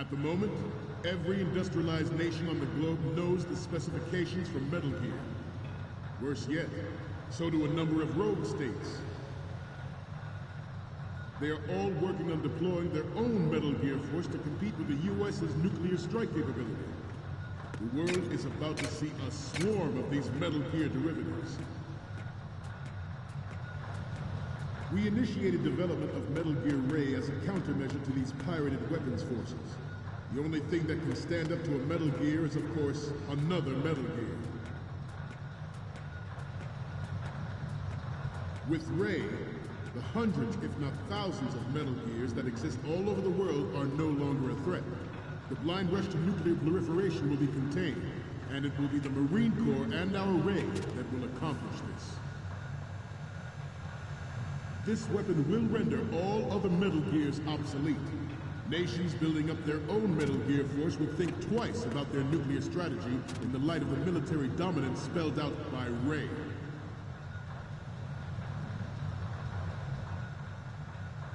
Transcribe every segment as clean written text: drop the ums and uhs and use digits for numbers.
At the moment, every industrialized nation on the globe knows the specifications for Metal Gear. Worse yet, so do a number of rogue states. They are all working on deploying their own Metal Gear force to compete with the US's nuclear strike capability. The world is about to see a swarm of these Metal Gear derivatives. We initiated development of Metal Gear Ray as a countermeasure to these pirated weapons forces. The only thing that can stand up to a Metal Gear is, of course, another Metal Gear. With Ray, the hundreds, if not thousands, of Metal Gears that exist all over the world are no longer a threat. The blind rush to nuclear proliferation will be contained, and it will be the Marine Corps and our Ray that will accomplish this. This weapon will render all other Metal Gears obsolete. Nations building up their own Metal Gear force will think twice about their nuclear strategy in the light of the military dominance spelled out by Ray.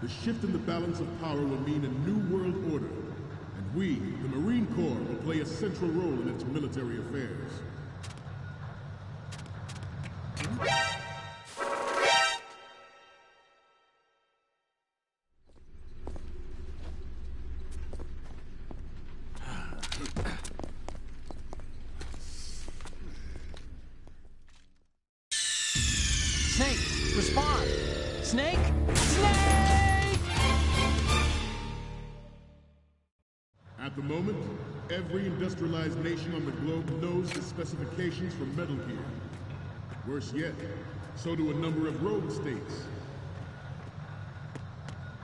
The shift in the balance of power will mean a new world order, and we, the Marine Corps, will play a central role in its military affairs. Snake, respond! Snake? Snake! At the moment, every industrialized nation on the globe knows the specifications for Metal Gear. Worse yet, so do a number of rogue states.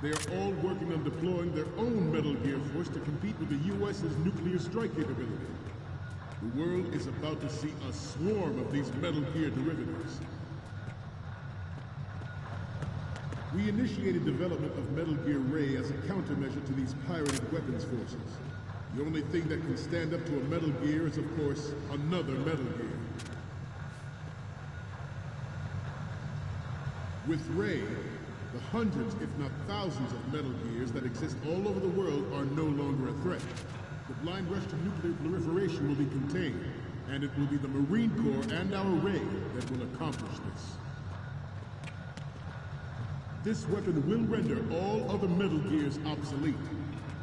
They are all working on deploying their own Metal Gear force to compete with the US's nuclear strike capability. The world is about to see a swarm of these Metal Gear derivatives. We initiated development of Metal Gear Ray as a countermeasure to these pirated weapons forces. The only thing that can stand up to a Metal Gear is, of course, another Metal Gear. With Ray, the hundreds, if not thousands, of Metal Gears that exist all over the world are no longer a threat. The blind rush to nuclear proliferation will be contained, and it will be the Marine Corps and our Ray that will accomplish this. This weapon will render all other Metal Gears obsolete.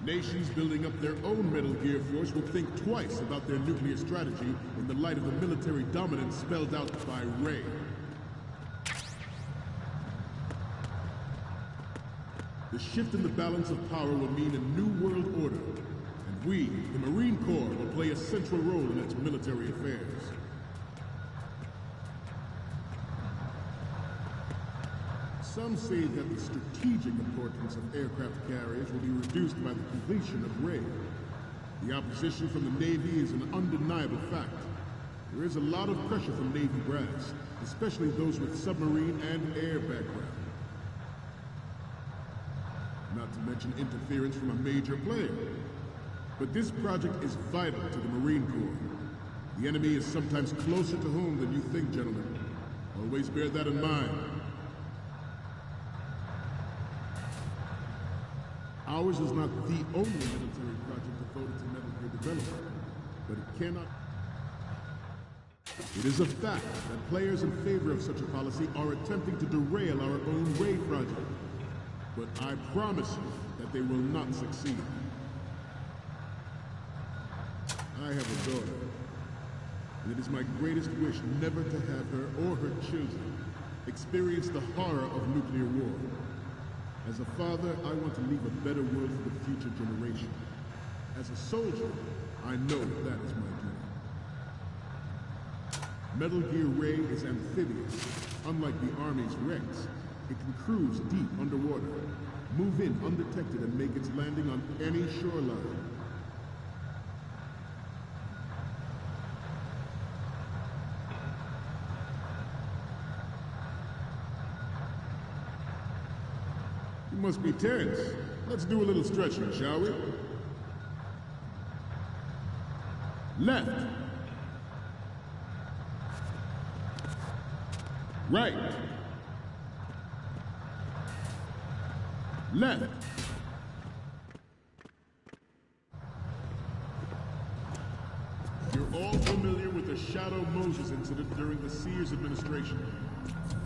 Nations building up their own Metal Gear force will think twice about their nuclear strategy in the light of the military dominance spelled out by Ray. The shift in the balance of power will mean a new world order, and we, the Marine Corps, will play a central role in its military affairs. Some say that the strategic importance of aircraft carriers will be reduced by the completion of Ray. The opposition from the Navy is an undeniable fact. There is a lot of pressure from Navy brass, especially those with submarine and air background. Not to mention interference from a major player. But this project is vital to the Marine Corps. The enemy is sometimes closer to home than you think, gentlemen. Always bear that in mind. Ours is not the only military project devoted to Metal Gear development, but it cannot... It is a fact that players in favor of such a policy are attempting to derail our own Ray project. But I promise you that they will not succeed. I have a daughter, and it is my greatest wish never to have her or her children experience the horror of nuclear war. As a father, I want to leave a better world for the future generation. As a soldier, I know that is my duty. Metal Gear Ray is amphibious. Unlike the Army's Rex, it can cruise deep underwater, move in undetected, and make its landing on any shoreline. You must be tense. Let's do a little stretching, shall we? Left. Right. Left. Shadow Moses incident during the Sears administration.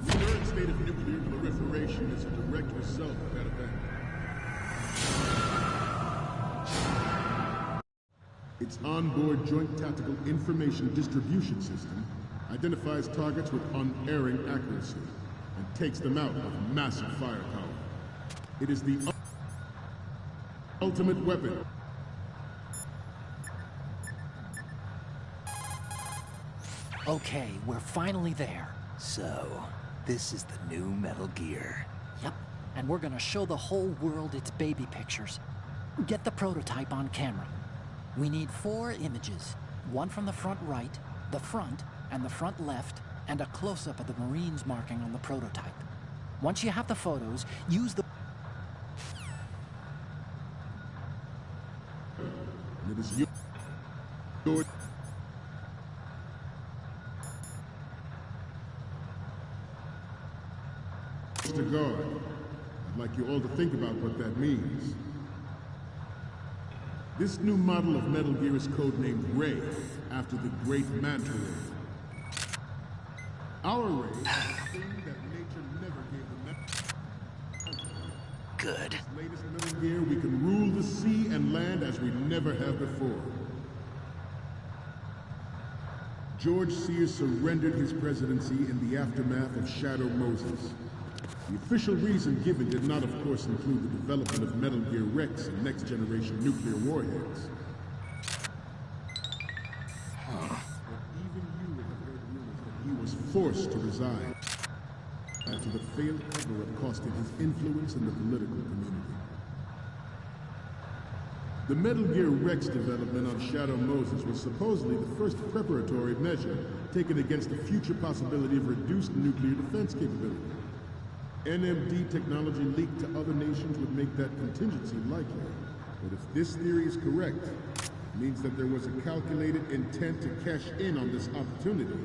The current state of nuclear proliferation is a direct result of that event. Its onboard Joint Tactical Information Distribution System identifies targets with unerring accuracy and takes them out with massive firepower. It is the ultimate weapon. Okay, we're finally there. So, this is the new Metal Gear. Yep, and we're gonna show the whole world its baby pictures. Get the prototype on camera. We need 4 images. One from the front right, the front, and the front left, and a close-up of the Marines marking on the prototype. Once you have the photos, use the... And it is your to guard. I'd like you all to think about what that means. This new model of Metal Gear is codenamed Ray, after the great Manta Ray. Our Ray is the thing that nature never gave the Metal. Good. This latest Metal Gear, we can rule the sea and land as we never have before. George Sears surrendered his presidency in the aftermath of Shadow Moses. The official reason given did not, of course, include the development of Metal Gear Rex and next-generation nuclear warheads. But even you have heard rumors that he was forced to resign after the failed cover-up costed his influence in the political community. The Metal Gear Rex development on Shadow Moses was supposedly the first preparatory measure taken against the future possibility of reduced nuclear defense capability. NMD technology leaked to other nations would make that contingency likely. But if this theory is correct, it means that there was a calculated intent to cash in on this opportunity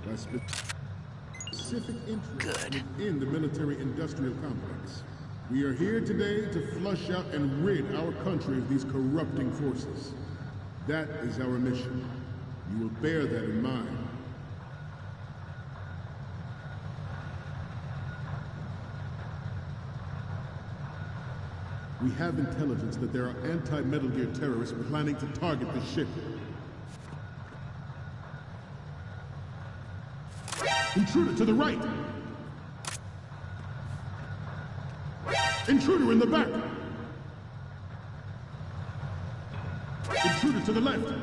by specific interest in the military-industrial complex. We are here today to flush out and rid our country of these corrupting forces. That is our mission. You will bear that in mind. We have intelligence that there are anti-Metal Gear terrorists planning to target the ship. Intruder to the right! Intruder in the back! Intruder to the left!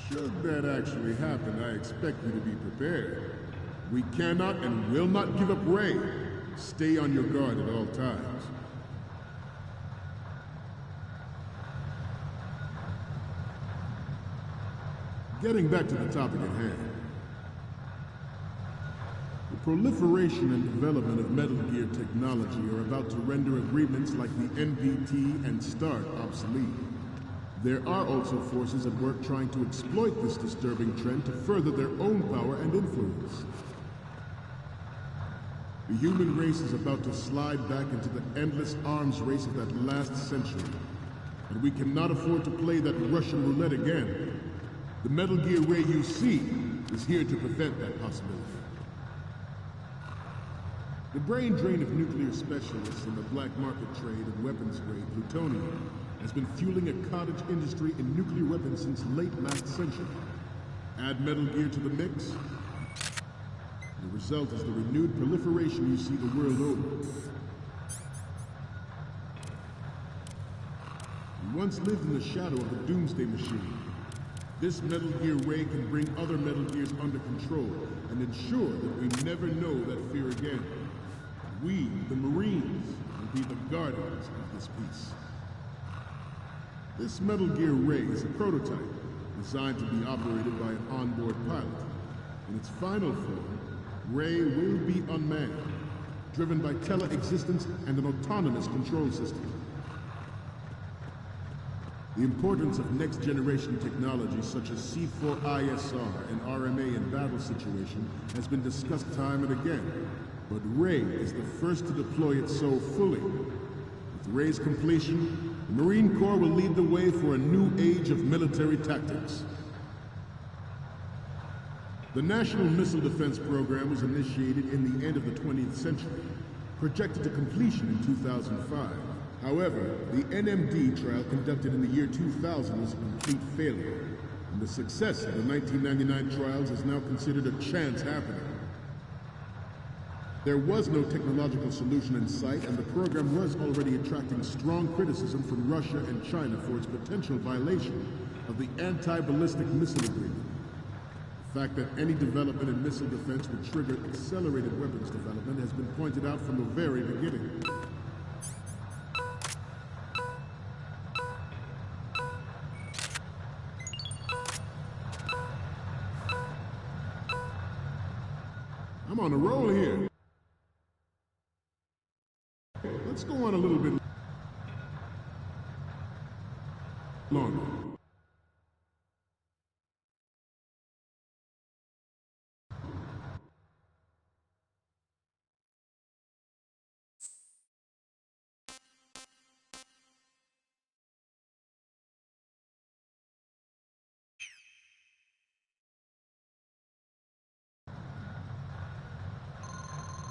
Should that actually happen, I expect you to be prepared. We cannot and will not give up Ray. Stay on your guard at all times. Getting back to the topic at hand. The proliferation and development of Metal Gear technology are about to render agreements like the NVT and START obsolete. There are also forces at work trying to exploit this disturbing trend to further their own power and influence. The human race is about to slide back into the endless arms race of that last century, and we cannot afford to play that Russian roulette again. The Metal Gear Ray you see is here to prevent that possibility. The brain drain of nuclear specialists in the black market trade of weapons-grade plutonium has been fueling a cottage industry in nuclear weapons since late last century. Add Metal Gear to the mix, the result is the renewed proliferation you see the world over. We once lived in the shadow of the Doomsday Machine. This Metal Gear Ray can bring other Metal Gears under control and ensure that we never know that fear again. We, the Marines, will be the guardians of this peace. This Metal Gear Ray is a prototype designed to be operated by an onboard pilot. In its final form, Ray will be unmanned, driven by tele-existence and an autonomous control system. The importance of next-generation technology such as C4ISR and RMA in battle situation has been discussed time and again, but Ray is the first to deploy it so fully. With With Ray's completion, the Marine Corps will lead the way for a new age of military tactics. The National Missile Defense Program was initiated in the end of the 20th century, projected to completion in 2005. However, the NMD trial conducted in the year 2000 was a complete failure, and the success of the 1999 trials is now considered a chance happening. There was no technological solution in sight, and the program was already attracting strong criticism from Russia and China for its potential violation of the anti-ballistic missile agreement. The fact that any development in missile defense would trigger accelerated weapons development has been pointed out from the very beginning. I'm on a roll here. Let's go on a little bit longer.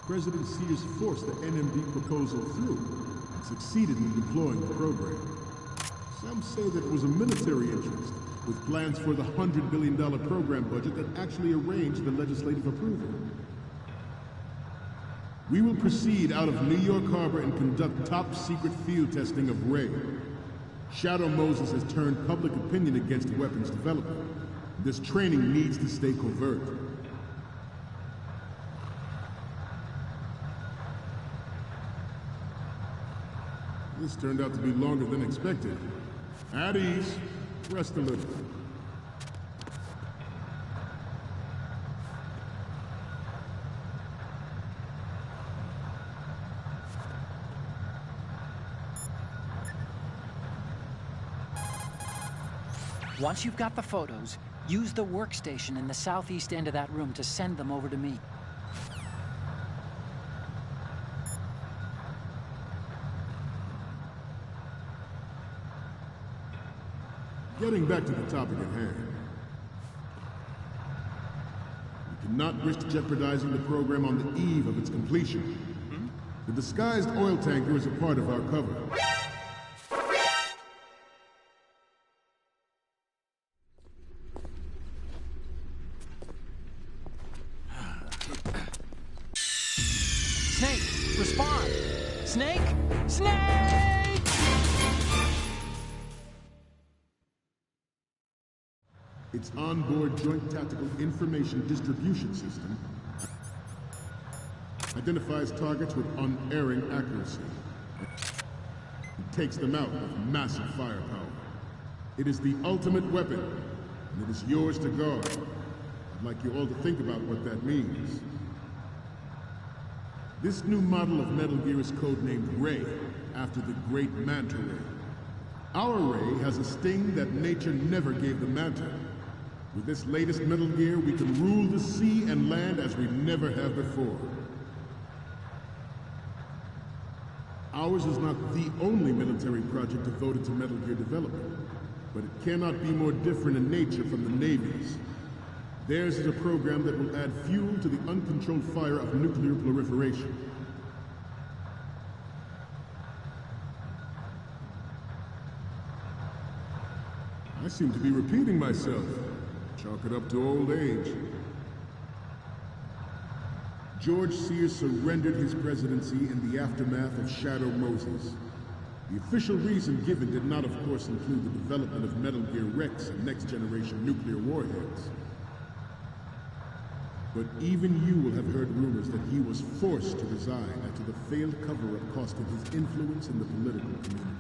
President Sears forced the NMD proposal through and succeeded in deploying the program. Some say that it was a military interest, with plans for the $100 billion program budget that actually arranged the legislative approval. We will proceed out of New York Harbor and conduct top-secret field testing of Ray. Shadow Moses has turned public opinion against weapons development. This training needs to stay covert. This turned out to be longer than expected. At ease. Rest a little. Once you've got the photos, use the workstation in the southeast end of that room to send them over to me. Getting back to the topic at hand. We cannot risk jeopardizing the program on the eve of its completion. The disguised oil tanker is a part of our cover. Snake, respond! Snake! Snake! Its onboard Joint Tactical Information Distribution System identifies targets with unerring accuracy and takes them out with massive firepower. It is the ultimate weapon, and it is yours to guard. I'd like you all to think about what that means. This new model of Metal Gear is codenamed Ray, after the great Manta Ray. Our Ray has a sting that nature never gave the Manta. With this latest Metal Gear, we can rule the sea and land as we never have before. Ours is not the only military project devoted to Metal Gear development, but it cannot be more different in nature from the Navy's. Theirs is a program that will add fuel to the uncontrolled fire of nuclear proliferation. I seem to be repeating myself. Chalk it up to old age. George Sears surrendered his presidency in the aftermath of Shadow Moses. The official reason given did not, of course, include the development of Metal Gear Rex and next-generation nuclear warheads. But even you will have heard rumors that he was forced to resign after the failed cover-up cost him his influence in the political community.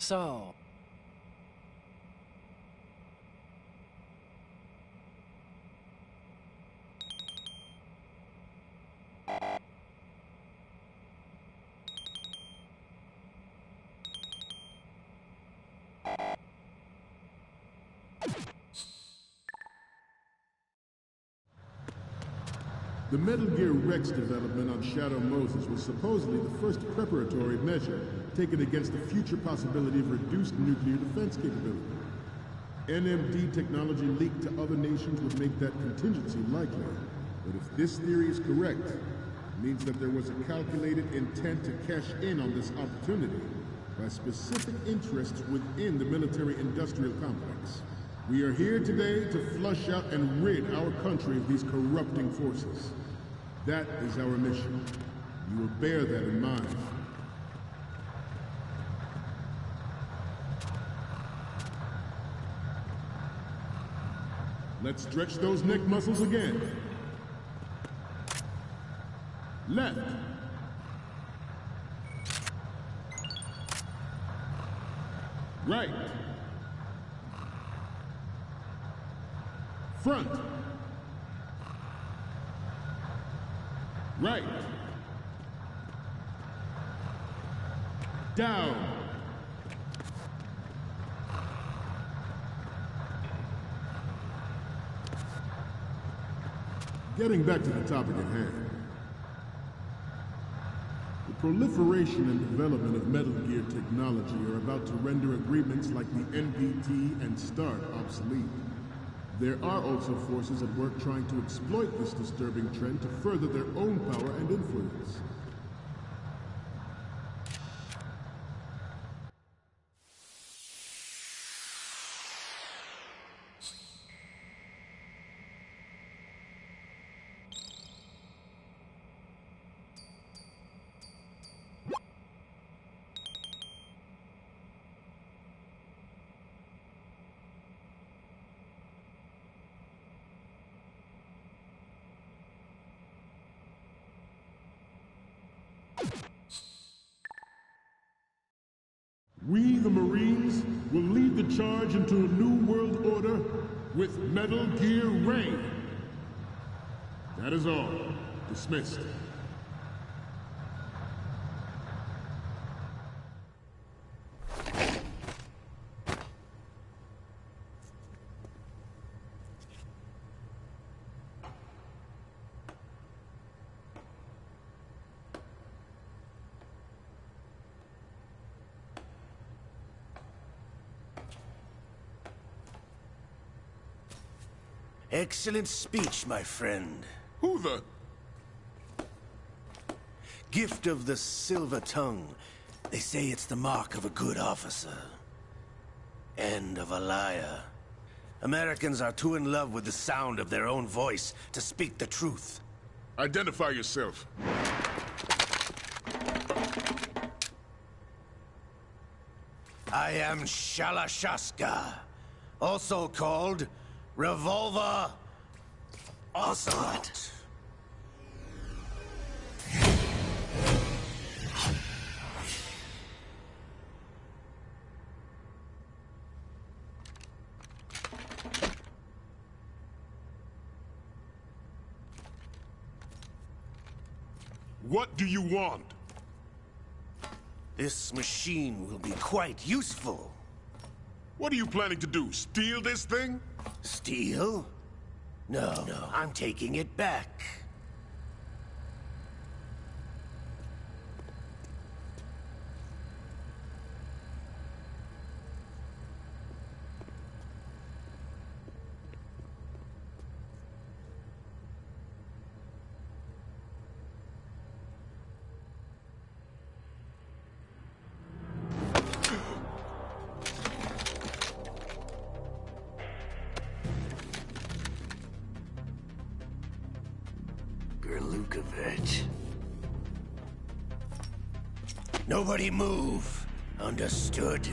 So, The Metal Gear Rex development on Shadow Moses was supposedly the first preparatory measure taken against the future possibility of reduced nuclear defense capability. NMD technology leaked to other nations would make that contingency likely. But if this theory is correct, it means that there was a calculated intent to cash in on this opportunity by specific interests within the military-industrial complex. We are here today to flush out and rid our country of these corrupting forces. That is our mission. You will bear that in mind. Let's stretch those neck muscles again. Left. Right. Front. Right. Down. Getting back to the topic at hand. The proliferation and development of Metal Gear technology are about to render agreements like the NPT and START obsolete. There are also forces at work trying to exploit this disturbing trend to further their own power and influence. We, the Marines, will lead the charge into a new world order with Metal Gear Ray. That is all. Dismissed. Excellent speech, my friend. Who the... Gift of the silver tongue. They say it's the mark of a good officer. And of a liar. Americans are too in love with the sound of their own voice to speak the truth. Identify yourself. I am Shalashaska, also called Revolver Ocelot. What do you want? This machine will be quite useful. What are you planning to do? Steal this thing? Steal? No, I'm taking it back. Nobody move. Understood?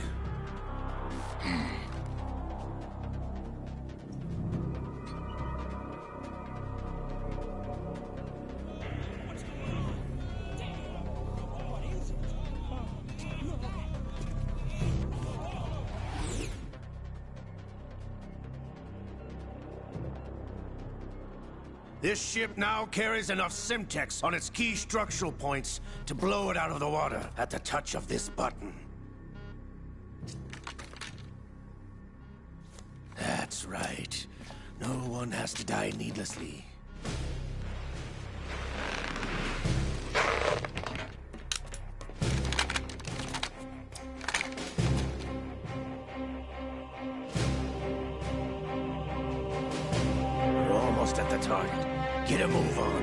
This ship now carries enough Simtex on its key structural points to blow it out of the water at the touch of this button. That's right. No one has to die needlessly. We're almost at the target. Get a move on.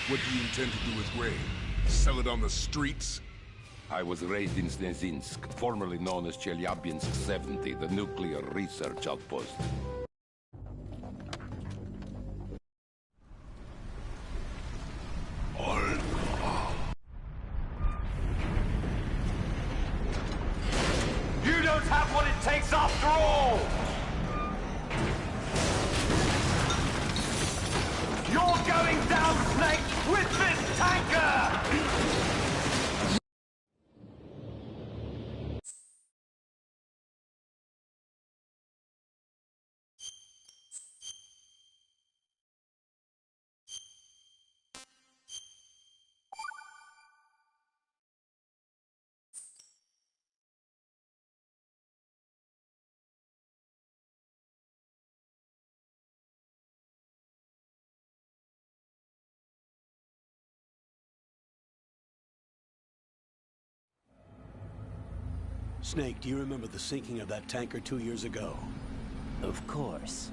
What do you intend to do with grain? Sell it on the streets? I was raised in Snezinsk, formerly known as Chelyabinsk 70, the nuclear research outpost. You don't have what it takes after all! You're going down, Snake, with this tanker! Snake, do you remember the sinking of that tanker 2 years ago? Of course.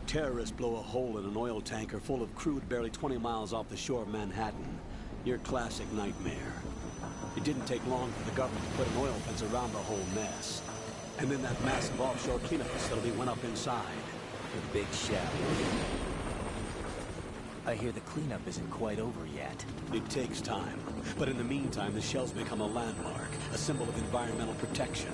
Terrorists blow a hole in an oil tanker full of crude barely 20 miles off the shore of Manhattan. Your classic nightmare. It didn't take long for the government to put an oil fence around the whole mess. And then that massive offshore cleanup facility went up inside. The big shell. I hear the cleanup isn't quite over yet. It takes time. But in the meantime, the shell's become a landmark, a symbol of environmental protection.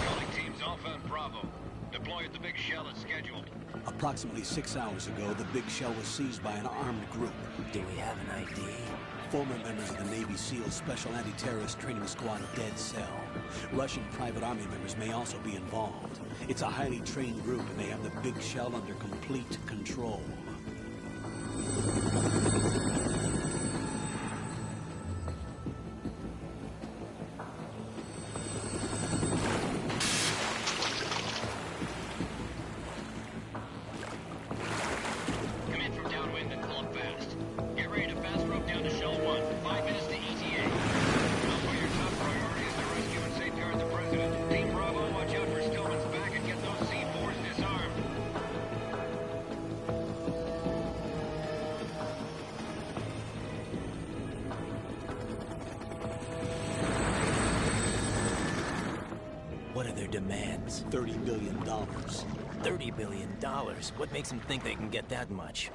Calling teams Alpha and Bravo. Deploy at the big shell as scheduled. Approximately 6 hours ago, the big shell was seized by an armed group. Do we have an ID? Former members of the Navy SEAL Special Anti-Terrorist Training Squad Dead Cell. Russian private army members may also be involved. It's a highly trained group, and they have the big shell under complete control. Come in from downwind and pull up fast. Get ready to fast rope down to Shell 1. 5 minutes to ETA. Alpha, your top priority is to rescue and safeguard the President. Team Bravo, watch out for Stillman's back and get those C4s disarmed. What are their demands? $30 billion. $30 billion? What makes them think they can get that much?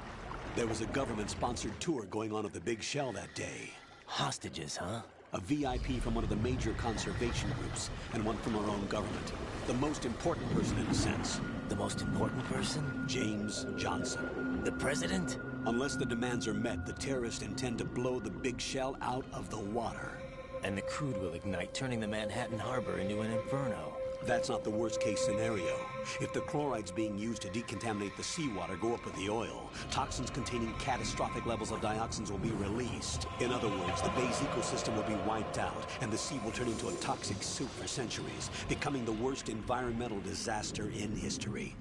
There was a government-sponsored tour going on at the big shell that day. Hostages, huh? A VIP from one of the major conservation groups, and one from our own government. The most important person in a sense. The most important person? James Johnson. The President? Unless the demands are met, the terrorists intend to blow the big shell out of the water. And the crude will ignite, turning the Manhattan Harbor into an inferno. That's not the worst-case scenario. If the chlorides being used to decontaminate the seawater go up with the oil, toxins containing catastrophic levels of dioxins will be released. In other words, the bay's ecosystem will be wiped out, and the sea will turn into a toxic soup for centuries, becoming the worst environmental disaster in history.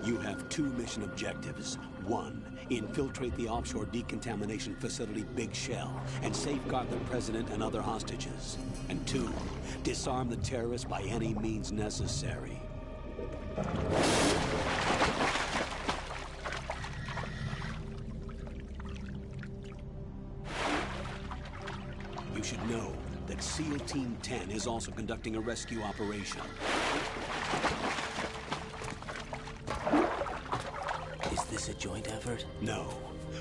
You have 2 mission objectives. 1, infiltrate the offshore decontamination facility Big Shell and safeguard the President and other hostages. And 2, disarm the terrorists by any means necessary. You should know that SEAL Team 10 is also conducting a rescue operation. Is this a joint effort? No.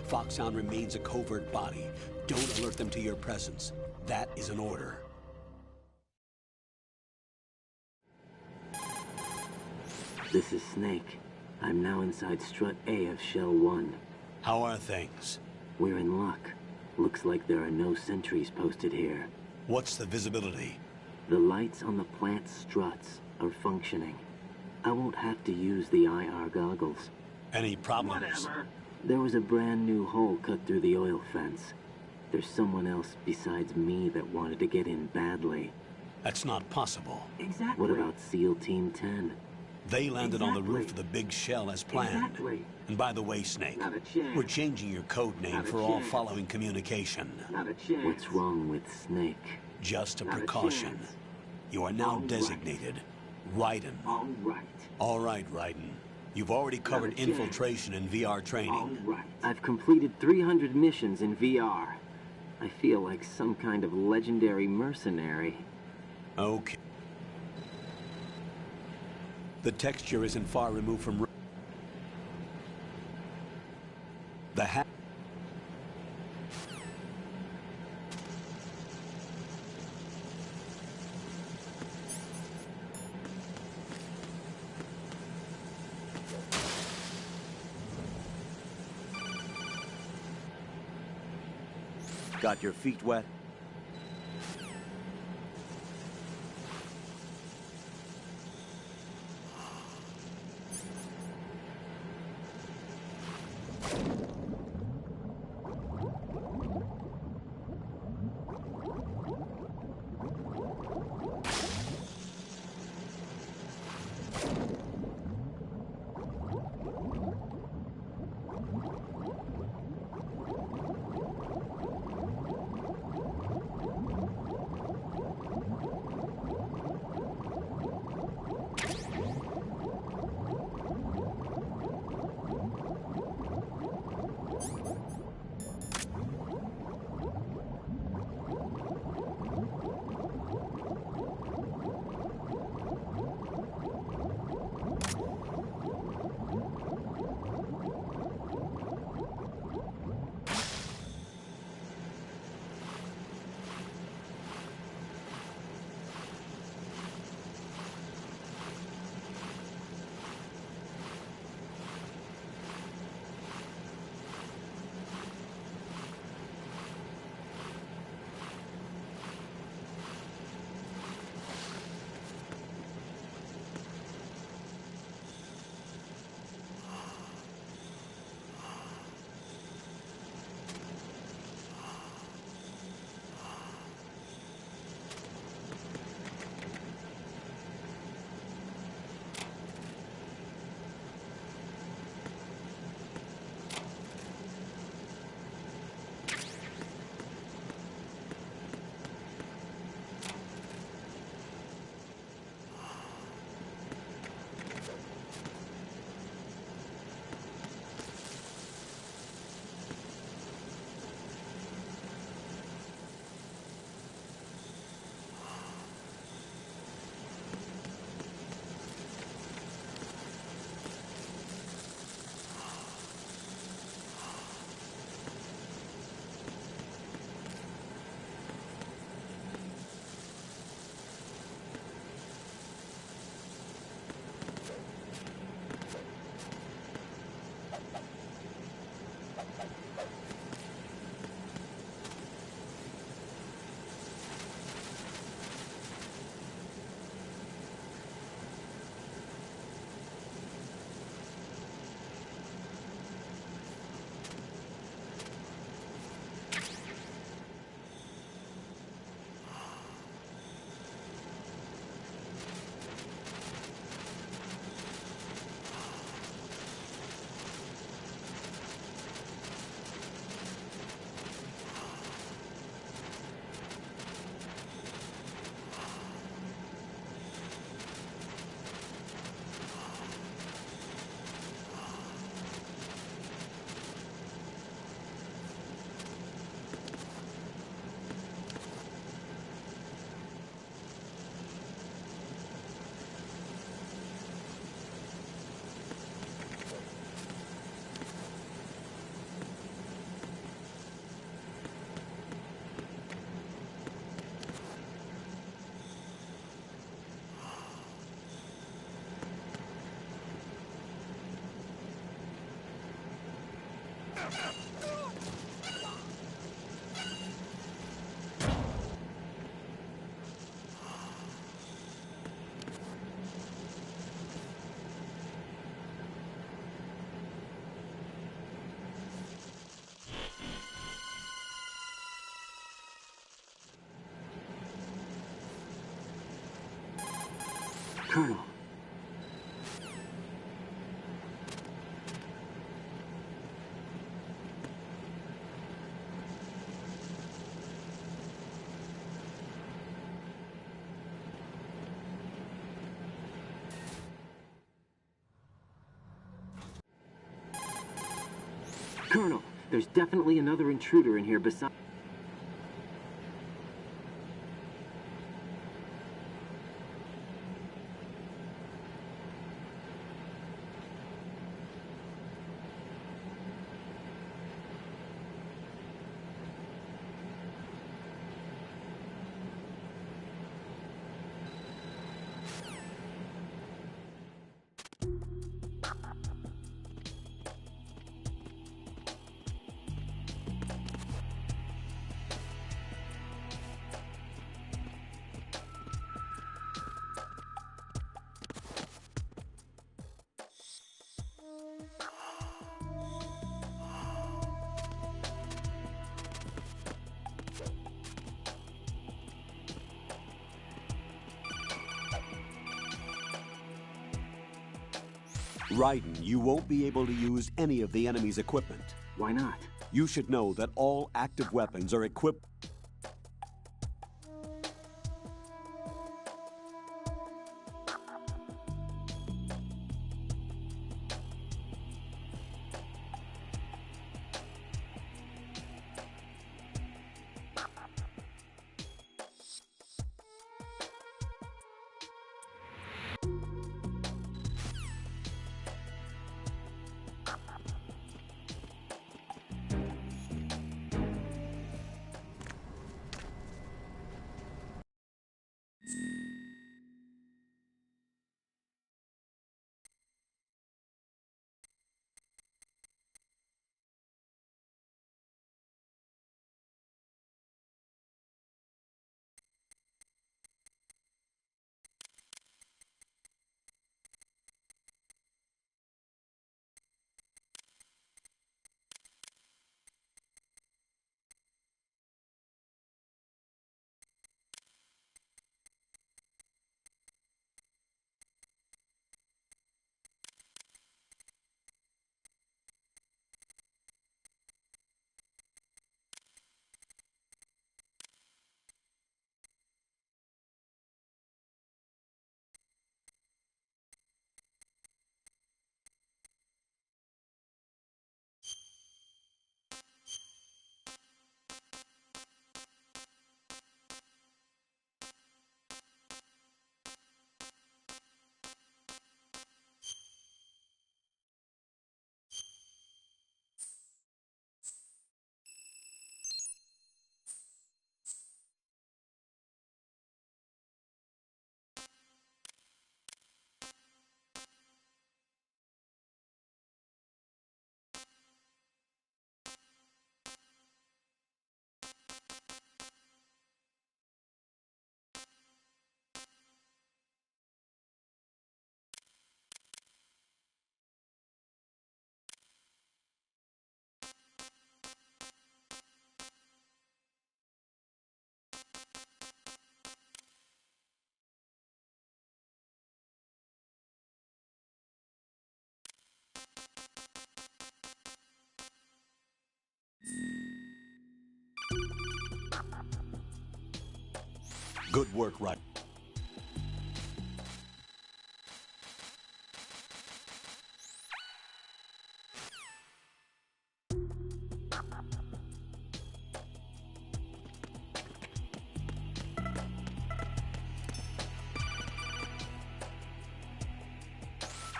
Foxhound remains a covert body. Don't alert them to your presence. That is an order. This is Snake. I'm now inside Strut A of Shell 1. How are things? We're in luck. Looks like there are no sentries posted here. What's the visibility? The lights on the plant's struts are functioning. I won't have to use the IR goggles. Any problems? Whatever. There was a brand new hole cut through the oil fence. There's someone else besides me that wanted to get in badly. That's not possible. Exactly. What about SEAL Team 10? They landed on the roof of the big shell as planned. Exactly. And by the way, Snake, Not a chance. we're changing your code name Not a for all chance. following communication. Not a chance. What's wrong with Snake? Just a Not a precaution. chance. You are now All right. designated Raiden. All right. All right, Raiden. You've already covered chance. infiltration and VR training. All right. I've completed 300 missions in VR. I feel like some kind of legendary mercenary. Okay. The texture isn't far removed from the Got your feet wet? Colonel. Colonel, there's definitely another intruder in here besides... Raiden, you won't be able to use any of the enemy's equipment. Why not? You should know that all active weapons are equipped... Good work, Raiden.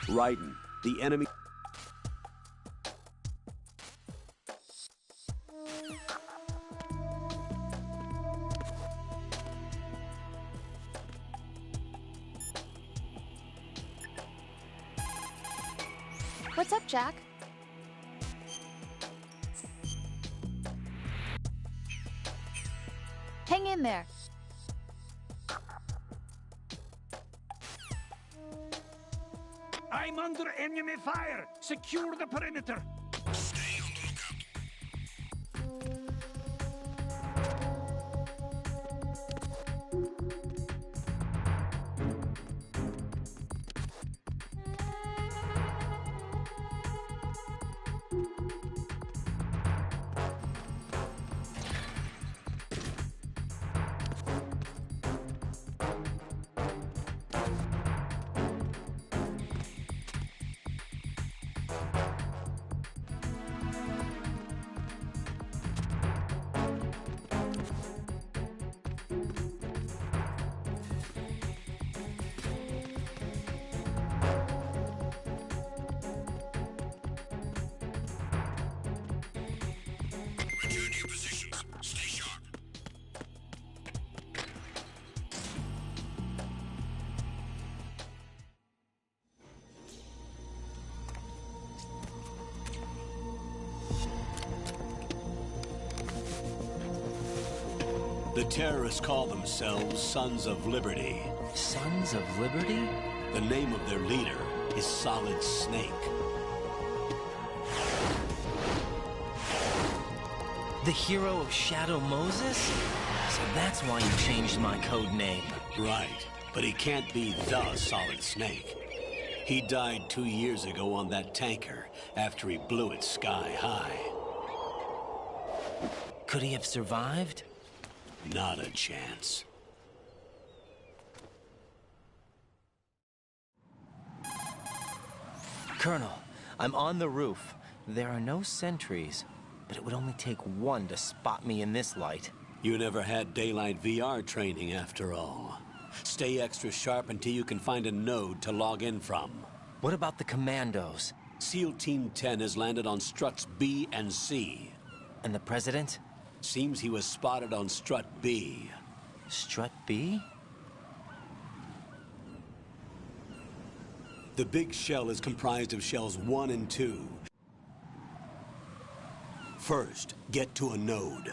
Raiden, the enemy... What's up, Jack? Hang in there. I'm under enemy fire! Secure the perimeter! Stay on the lookout. The terrorists call themselves Sons of Liberty. Sons of Liberty? The name of their leader is Solid Snake. The hero of Shadow Moses? So that's why you changed my code name. Right, but he can't be the Solid Snake. He died 2 years ago on that tanker after he blew it sky high. Could he have survived? Not a chance. Colonel, I'm on the roof. There are no sentries, but it would only take one to spot me in this light. You never had daylight VR training after all. Stay extra sharp until you can find a node to log in from. What about the commandos? SEAL Team 10 has landed on struts B and C. And the President? Seems he was spotted on strut B. Strut B? The big shell is comprised of shells 1 and 2. First, get to a node.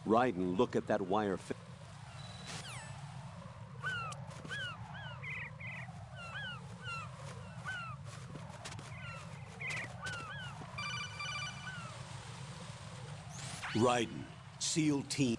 Raiden, look at that wire. Raiden, SEAL Team.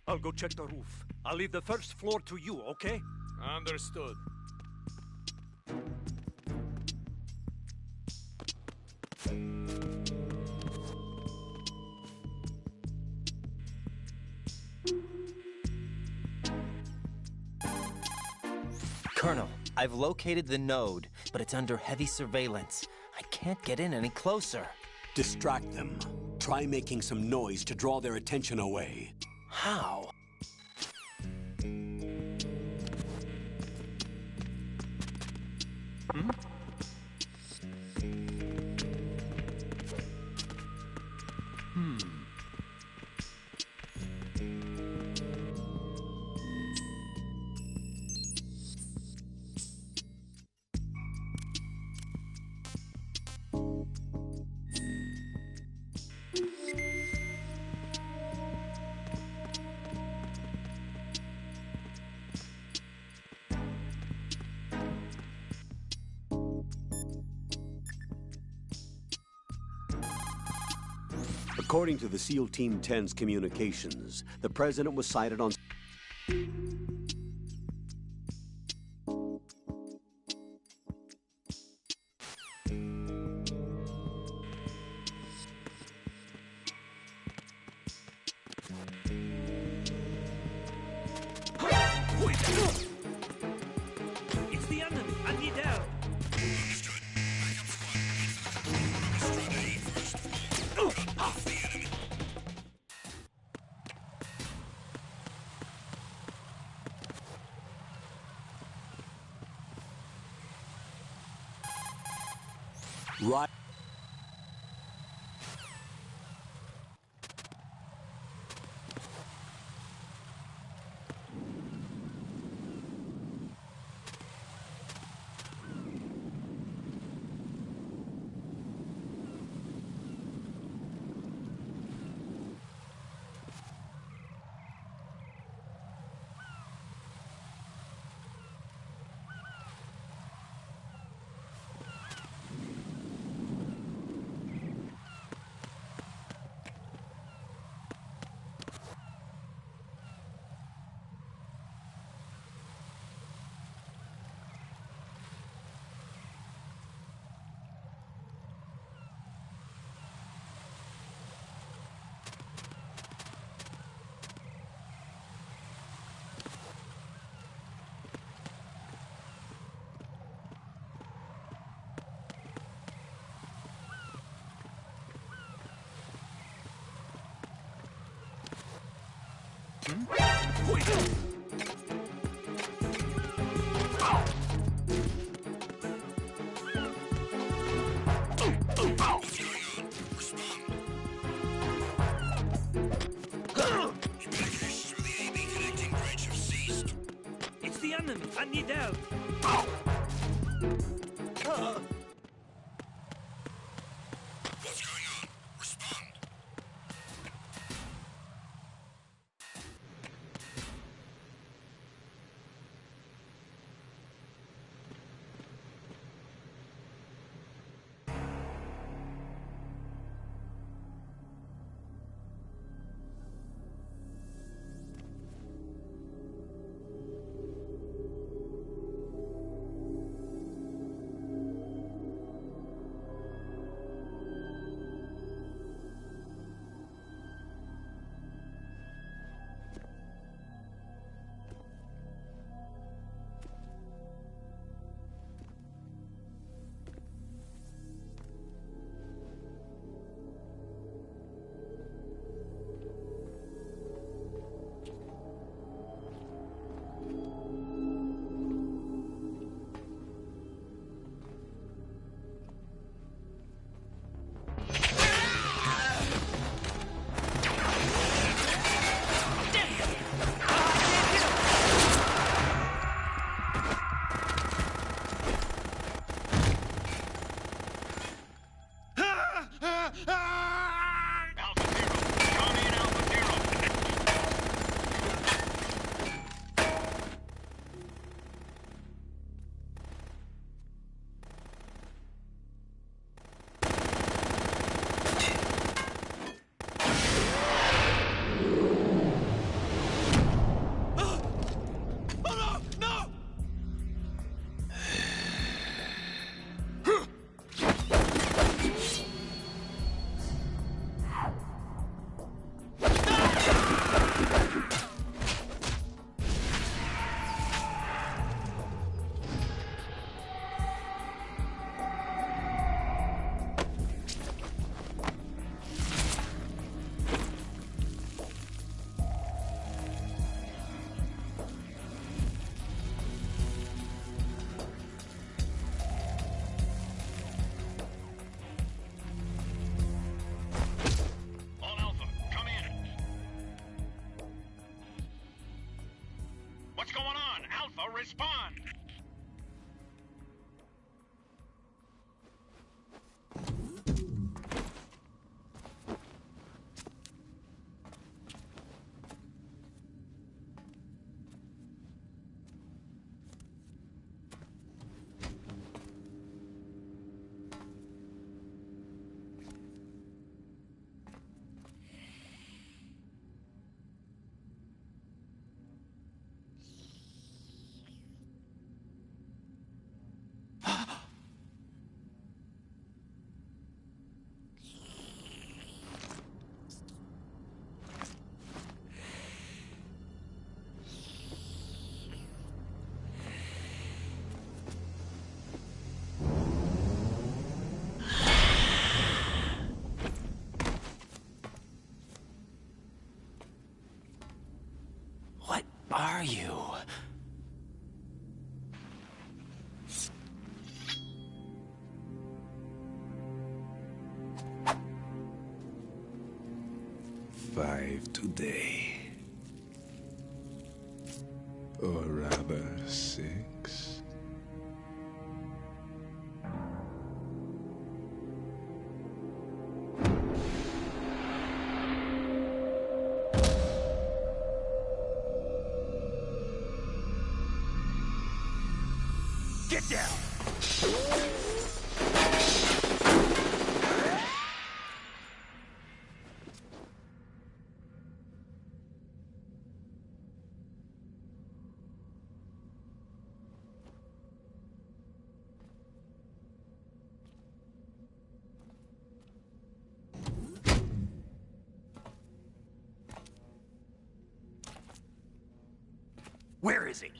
I'll go check the roof. I'll leave the first floor to you, okay? Understood. Colonel, I've located the node, but it's under heavy surveillance. I can't get in any closer. Distract them. Try making some noise to draw their attention away. How? According to the SEAL Team 10's communications, the President was sighted on... It's the enemy! I need help! Right. It's the enemy. I need help. What's going on? Respond. Respond! What are you? today. Or rather, 6. Get down! Where is he?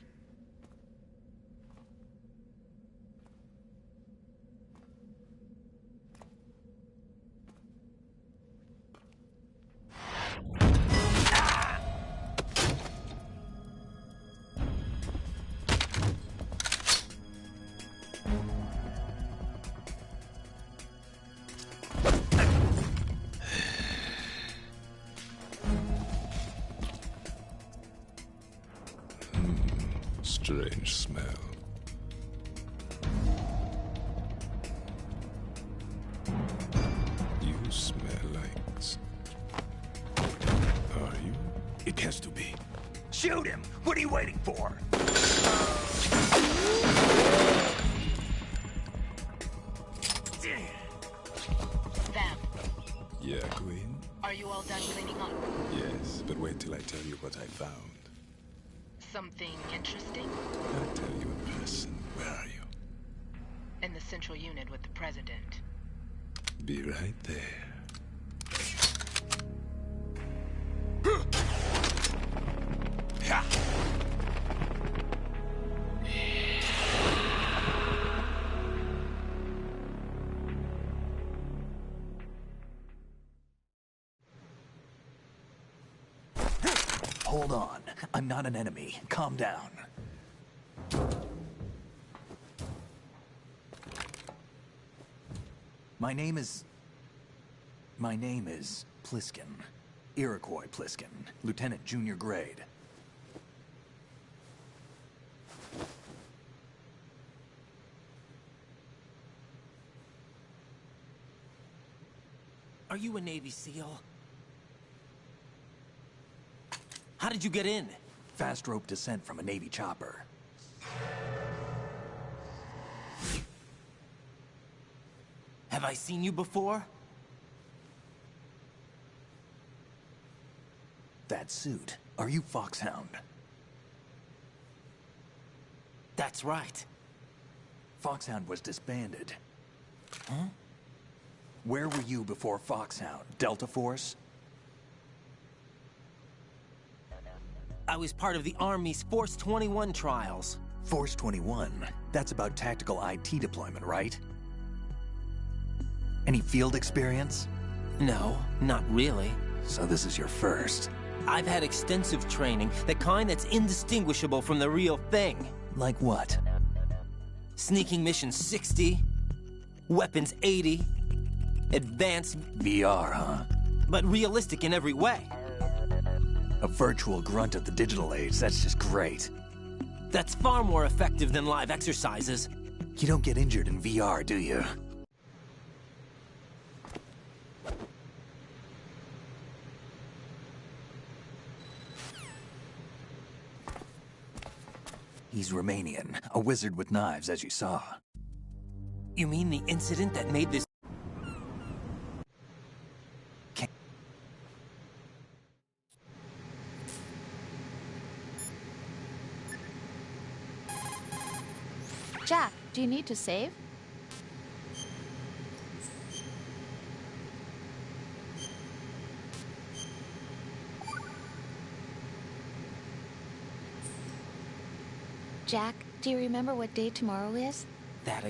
Strange smell. You smell like... Are you? It has to be. Shoot him! What are you waiting for? Vamp, Yeah, Queen? are you all done cleaning up? Yes, but wait till I tell you what I found. Something interesting? I'll tell you in person. Where are you? In the central unit with the president. Be right there. Hold on. I'm not an enemy. Calm down. My name is Pliskin. Iroquois Pliskin. Lieutenant Junior Grade. Are you a Navy SEAL? How did you get in? Fast rope descent from a Navy chopper. Have I seen you before? That suit. Are you Foxhound? That's right. Foxhound was disbanded. Huh? Where were you before Foxhound? Delta Force? I was part of the Army's Force 21 trials. Force 21? That's about tactical IT deployment, right? Any field experience? No, not really. So this is your first. I've had extensive training, the kind that's indistinguishable from the real thing. Like what? Sneaking mission 60, weapons 80, advanced... VR, huh? But realistic in every way. A virtual grunt of the digital age, that's just great. That's far more effective than live exercises. You don't get injured in VR, do you? He's Romanian, a wizard with knives, as you saw. You mean the incident that made this... Jack, do you need to save? Jack, do you remember what day tomorrow is? That